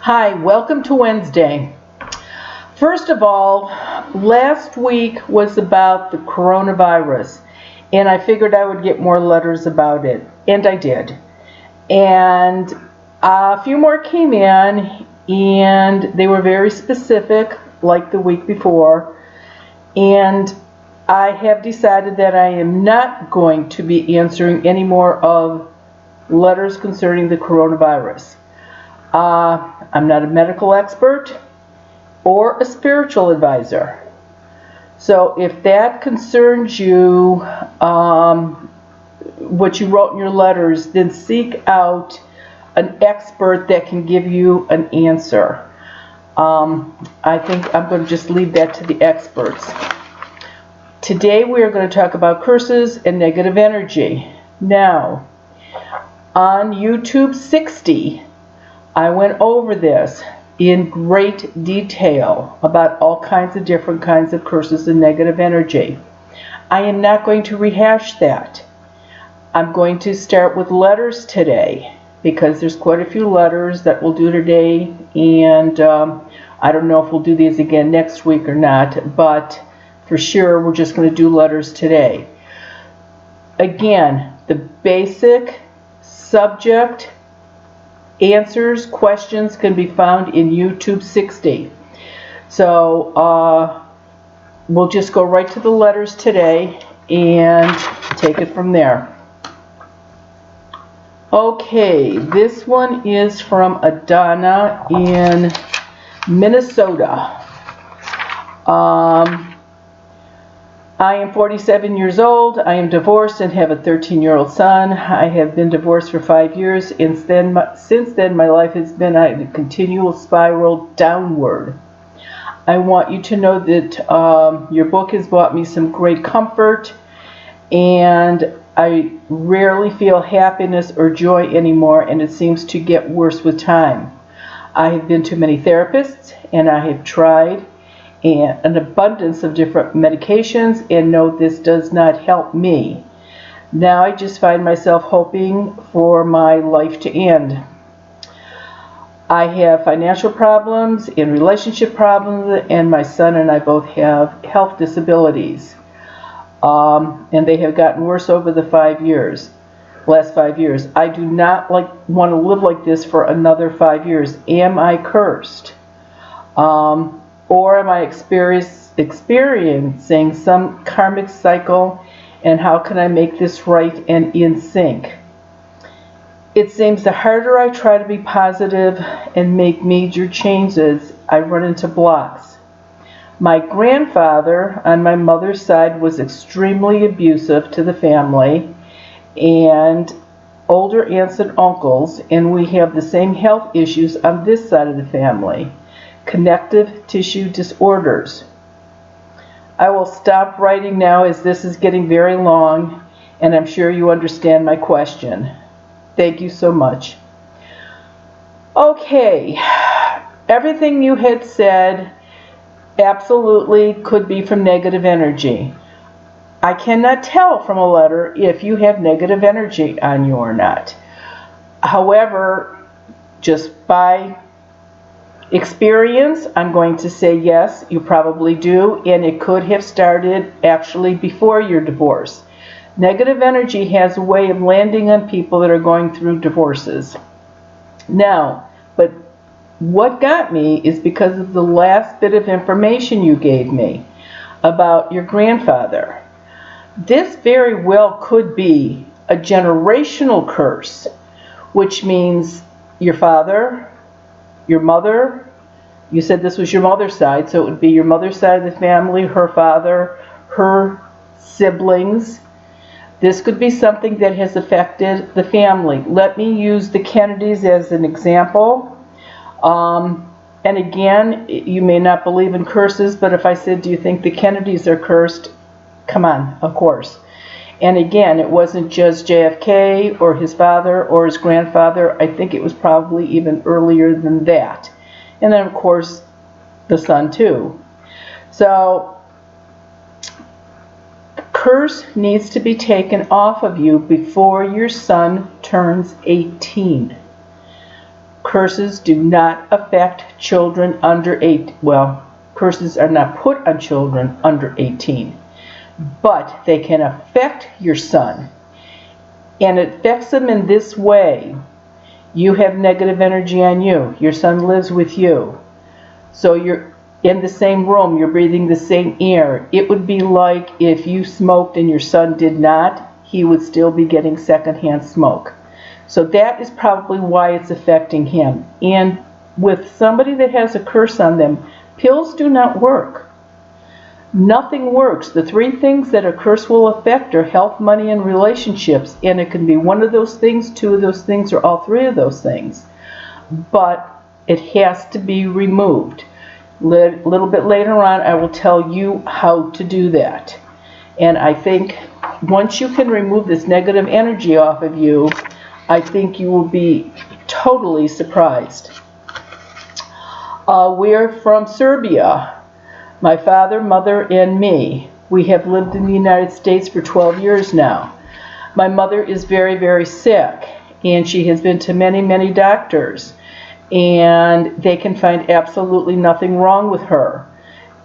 Hi, welcome to Wednesday. First of all, last week was about the coronavirus, and I figured I would get more letters about it, and I did. And a few more came in, and they were very specific, like the week before. And I have decided that I am not going to be answering any more of letters concerning the coronavirus. I'm not a medical expert or a spiritual advisor. So if that concerns you, what you wrote in your letters, then seek out an expert that can give you an answer. I think I'm going to just leave that to the experts. Today we are going to talk about curses and negative energy. Now, on YouTube 60, I went over this in great detail about all kinds of different kinds of curses and negative energy. I am not going to rehash that. I'm going to start with letters today because there's quite a few letters that we'll do today, and I don't know if we'll do these again next week or not, but for sure we're just going to do letters today. Again, the basic subject answers, questions can be found in YouTube 60. So we'll just go right to the letters today and take it from there. Okay, this one is from Adana in Minnesota. I am 47 years old. I am divorced and have a 13-year-old son. I have been divorced for 5 years, and since then my life has been a continual spiral downward. I want you to know that your book has brought me some great comfort, and I rarely feel happiness or joy anymore, and it seems to get worse with time. I have been to many therapists, and I have tried an abundance of different medications, and no, this does not help me. Now I just find myself hoping for my life to end. I have financial problems and relationship problems, and my son and I both have health disabilities. And they have gotten worse over the last 5 years. I do not want to live like this for another 5 years. Am I cursed? Or am I experiencing some karmic cycle, and how can I make this right and in sync? It seems the harder I try to be positive and make major changes, I run into blocks. My grandfather on my mother's side was extremely abusive to the family and older aunts and uncles, and we have the same health issues on this side of the family. Connective tissue disorders. I will stop writing now as this is getting very long, and I'm sure you understand my question. Thank you so much. Okay, everything you had said absolutely could be from negative energy. I cannot tell from a letter if you have negative energy on you or not. However, just by experience, I'm going to say yes, you probably do, and it could have started actually before your divorce. Negative energy has a way of landing on people that are going through divorces. Now, but what got me is because of the last bit of information you gave me about your grandfather. This very well could be a generational curse, which means your father, your mother, you said this was your mother's side, so it would be your mother's side of the family, her father, her siblings. This could be something that has affected the family. Let me use the Kennedys as an example. And again, you may not believe in curses, but if I said, do you think the Kennedys are cursed? Come on, of course. And again, it wasn't just JFK or his father or his grandfather. I think it was probably even earlier than that. And then, of course, the son, too. So, curse needs to be taken off of you before your son turns 18. Curses do not affect children under 8. Well, curses are not put on children under 18. But they can affect your son. And it affects them in this way. You have negative energy on you. Your son lives with you. So you're in the same room. You're breathing the same air. It would be like if you smoked and your son did not, he would still be getting secondhand smoke. So that is probably why it's affecting him. And with somebody that has a curse on them, pills do not work. Nothing works. The 3 things that a curse will affect are health, money, and relationships. And it can be one of those things, 2 of those things, or all 3 of those things. But it has to be removed. A little bit later on, I will tell you how to do that. And I think once you can remove this negative energy off of you, I think you will be totally surprised. We're from Serbia. My father, mother, and me. We have lived in the United States for 12 years now. My mother is very, very sick, and she has been to many, many doctors, and they can find absolutely nothing wrong with her.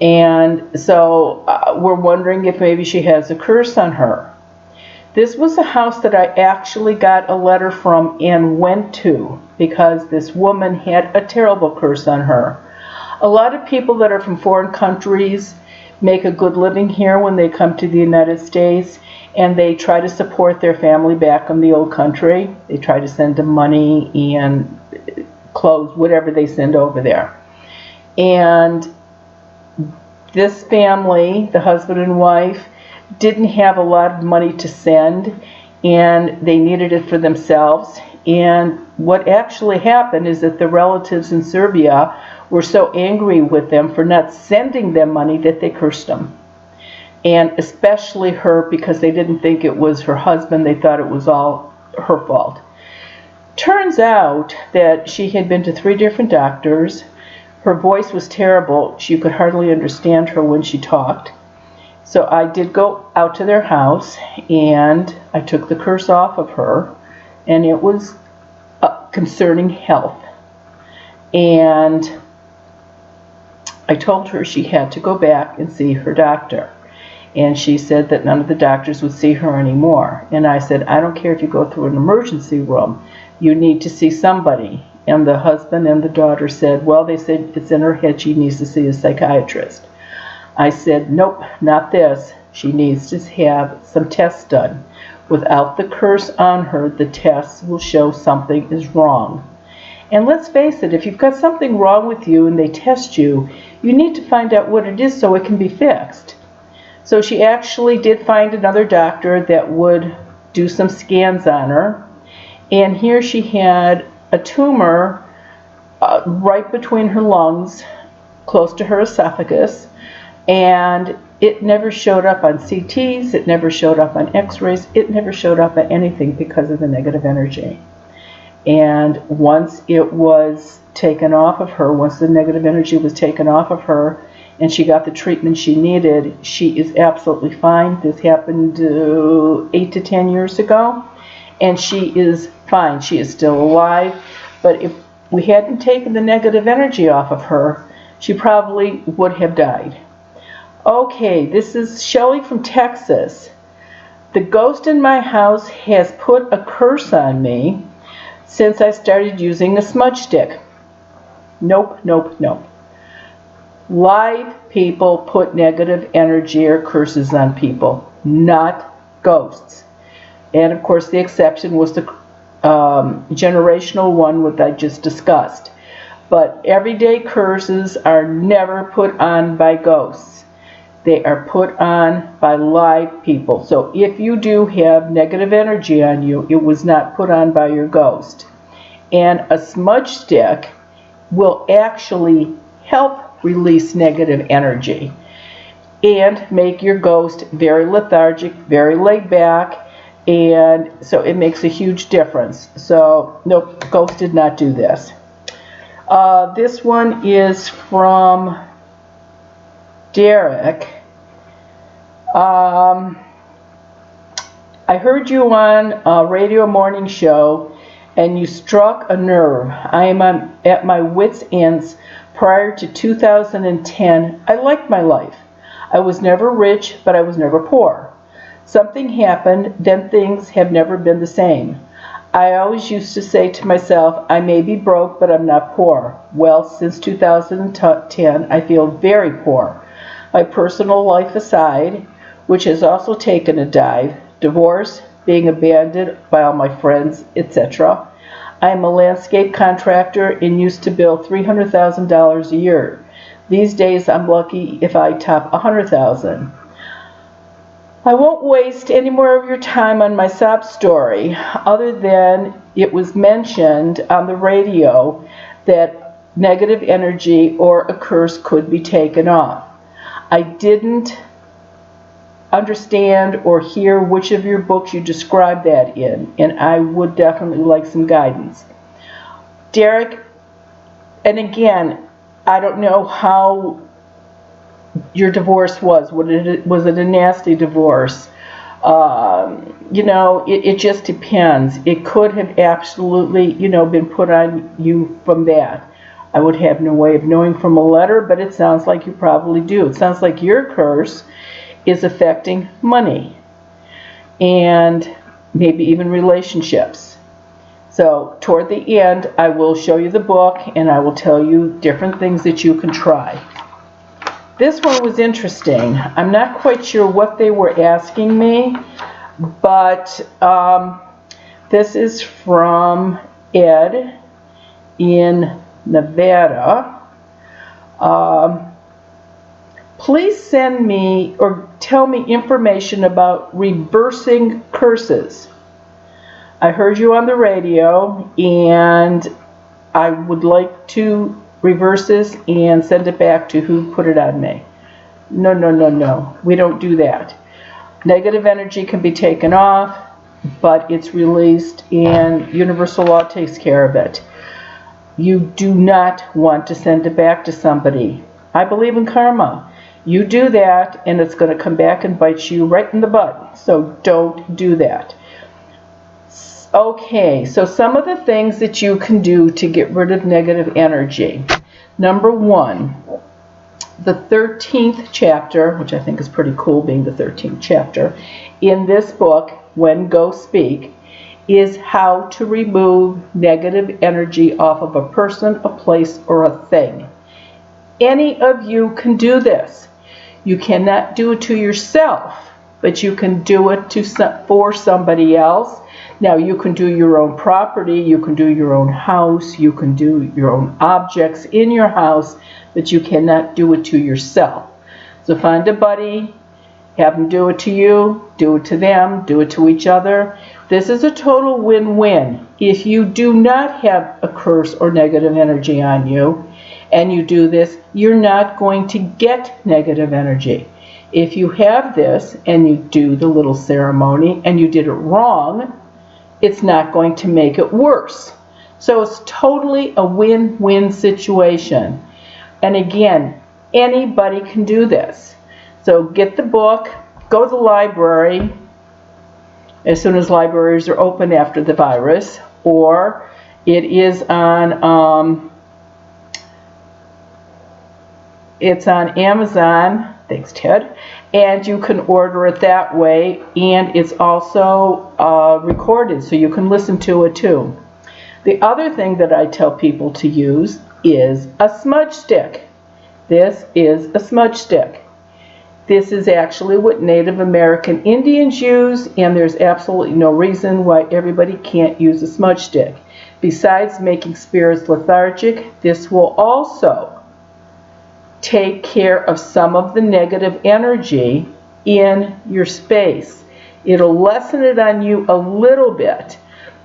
And so we're wondering if maybe she has a curse on her. This was a house that I actually got a letter from and went to because this woman had a terrible curse on her. A lot of people that are from foreign countries make a good living here when they come to the United States, and they try to support their family back in the old country. They try to send them money and clothes, whatever they send over there. And this family, the husband and wife, didn't have a lot of money to send, and they needed it for themselves. And what actually happened is that the relatives in Serbia were so angry with them for not sending them money that they cursed them. And especially her, because they didn't think it was her husband. They thought it was all her fault. Turns out that she had been to 3 different doctors. Her voice was terrible. You could hardly understand her when she talked. So I did go out to their house, and I took the curse off of her, and it was concerning health. And I told her she had to go back and see her doctor. And she said that none of the doctors would see her anymore. And I said, I don't care if you go through an emergency room. You need to see somebody. And the husband and the daughter said, well, they said it's in her head. She needs to see a psychiatrist. I said, nope, not this. She needs to have some tests done. Without the curse on her, the tests will show something is wrong. And let's face it, if you've got something wrong with you and they test you, you need to find out what it is so it can be fixed. So she actually did find another doctor that would do some scans on her. And here she had a tumor right between her lungs, close to her esophagus. And it never showed up on CTs, it never showed up on x-rays, it never showed up on anything because of the negative energy. And once it was taken off of her, once the negative energy was taken off of her, and she got the treatment she needed, she is absolutely fine. This happened 8 to 10 years ago, and she is fine. She is still alive. But if we hadn't taken the negative energy off of her, she probably would have died. Okay, this is Shelley from Texas. The ghost in my house has put a curse on me since I started using a smudge stick. Nope, nope, nope. Live people put negative energy or curses on people, not ghosts. And of course the exception was the generational one, which I just discussed. But everyday curses are never put on by ghosts. They are put on by live people. So if you do have negative energy on you, it was not put on by your ghost. And a smudge stick will actually help release negative energy and make your ghost very lethargic, very laid back, and so it makes a huge difference. So nope, ghost did not do this. This one is from Derek. I heard you on a radio morning show, and you struck a nerve. I am at my wits' ends. Prior to 2010, I liked my life. I was never rich, but I was never poor. Something happened, then things have never been the same. I always used to say to myself, I may be broke, but I'm not poor. Well, since 2010, I feel very poor. My personal life aside, which has also taken a dive, divorce, being abandoned by all my friends, etc. I am a landscape contractor and used to bill $300,000 a year. These days I'm lucky if I top $100,000. I won't waste any more of your time on my sob story, other than it was mentioned on the radio that negative energy or a curse could be taken off. I didn't understand or hear which of your books you describe that in, and I would definitely like some guidance. Derek, and again, I don't know how your divorce was. Was it a nasty divorce? It just depends. It could have absolutely, been put on you from that. I would have no way of knowing from a letter, but it sounds like you probably do. It sounds like your curse is affecting money and maybe even relationships. So toward the end, I will show you the book and I will tell you different things that you can try. This one was interesting. I'm not quite sure what they were asking me, but this is from Ed in Nevada. Please send me or tell me information about reversing curses. I heard you on the radio and I would like to reverse this and send it back to who put it on me. No. We don't do that. Negative energy can be taken off, but it's released and universal law takes care of it. You do not want to send it back to somebody. I believe in karma. You do that and it's going to come back and bite you right in the butt. So don't do that. Okay, so some of the things that you can do to get rid of negative energy. Number one, the 13th chapter, which I think is pretty cool being the 13th chapter, in this book, When Ghosts Speak, is how to remove negative energy off of a person, a place, or a thing. Any of you can do this. You cannot do it to yourself, but you can do it for somebody else. Now, you can do your own property, you can do your own house, you can do your own objects in your house, but you cannot do it to yourself. So find a buddy, have them do it to you, do it to them, do it to each other. This is a total win-win. If you do not have a curse or negative energy on you, and you do this, you're not going to get negative energy. If you have this, and you do the little ceremony, and you did it wrong, it's not going to make it worse. So it's totally a win-win situation. And again, anybody can do this. So get the book, go to the library as soon as libraries are open after the virus, or it is on it's on Amazon. Thanks, Ted. And you can order it that way, and it's also recorded, so you can listen to it too. The other thing that I tell people to use is a smudge stick. This is a smudge stick. This is actually what Native American Indians use, and there's absolutely no reason why everybody can't use a smudge stick. Besides making spirits lethargic, this will also take care of some of the negative energy in your space. It'll lessen it on you a little bit,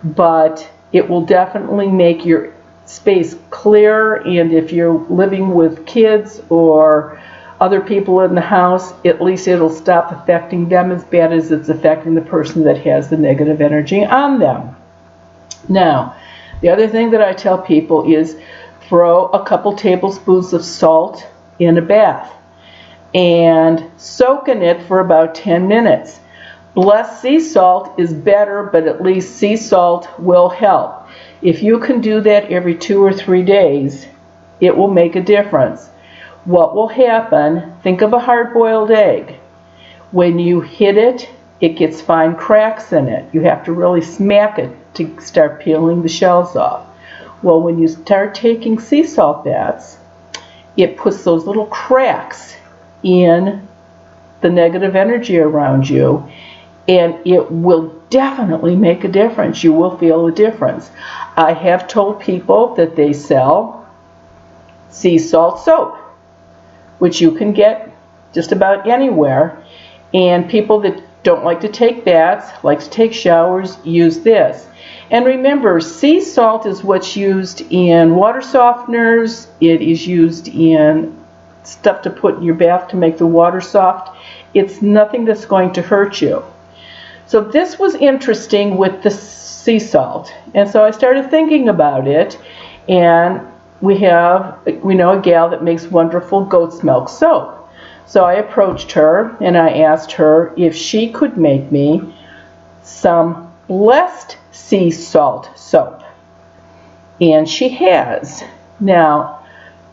but it will definitely make your space clearer, and if you're living with kids or other people in the house, at least it'll stop affecting them as bad as it's affecting the person that has the negative energy on them. Now, the other thing that I tell people is throw a couple tablespoons of salt in a bath and soak in it for about 10 minutes. Blessed sea salt is better, but at least sea salt will help. If you can do that every 2 or 3 days, it will make a difference. What will happen, think of a hard-boiled egg. When you hit it, it gets fine cracks in it. You have to really smack it to start peeling the shells off. Well, when you start taking sea salt baths, it puts those little cracks in the negative energy around you, and it will definitely make a difference. You will feel a difference. I have told people that they sell sea salt soap, which you can get just about anywhere, and people that don't like to take baths, like to take showers, use this. And remember, sea salt is what's used in water softeners. It is used in stuff to put in your bath to make the water soft. It's nothing that's going to hurt you. So this was interesting with the sea salt. And so I started thinking about it, and we know a gal that makes wonderful goat's milk soap. So I approached her and I asked her if she could make me some blessed sea salt soap. And she has. Now,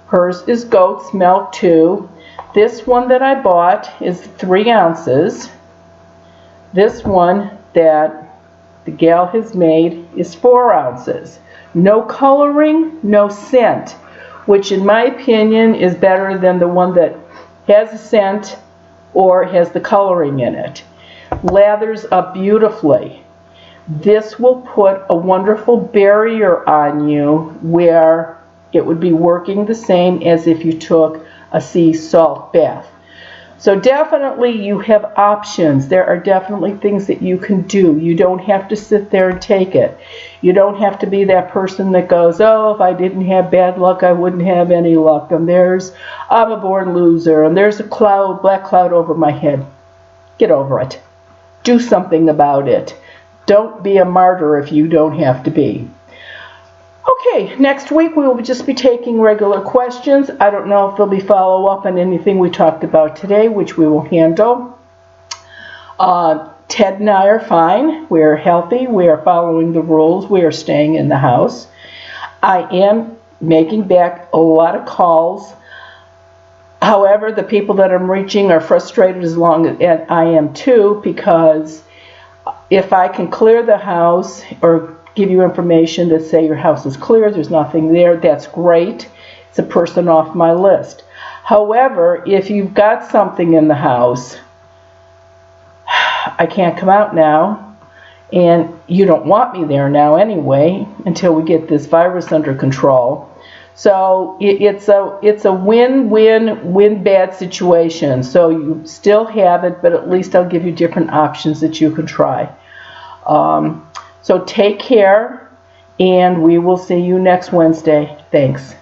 hers is goat's milk too. This one that I bought is 3 ounces. This one that the gal has made is 4 ounces. No coloring, no scent, which in my opinion is better than the one that has a scent or has the coloring in it. Lathers up beautifully. This will put a wonderful barrier on you where it would be working the same as if you took a sea salt bath. So definitely you have options. There are definitely things that you can do. You don't have to sit there and take it. You don't have to be that person that goes, oh, if I didn't have bad luck, I wouldn't have any luck. And I'm a born loser. And there's a cloud, black cloud over my head. Get over it. Do something about it. Don't be a martyr if you don't have to be. Okay, next week we will just be taking regular questions. I don't know if there'll be follow-up on anything we talked about today, which we will handle. Ted and I are fine. We are healthy. We are following the rules. We are staying in the house. I am making back a lot of calls. However, the people that I'm reaching are frustrated as long as I am too, because if I can clear the house or give you information that say your house is clear, there's nothing there, that's great. It's a person off my list. However, if you've got something in the house, I can't come out now, and you don't want me there now anyway until we get this virus under control. So it's a win-win-win bad situation. So you still have it, but at least I'll give you different options that you can try. So take care, and we will see you next Wednesday. Thanks.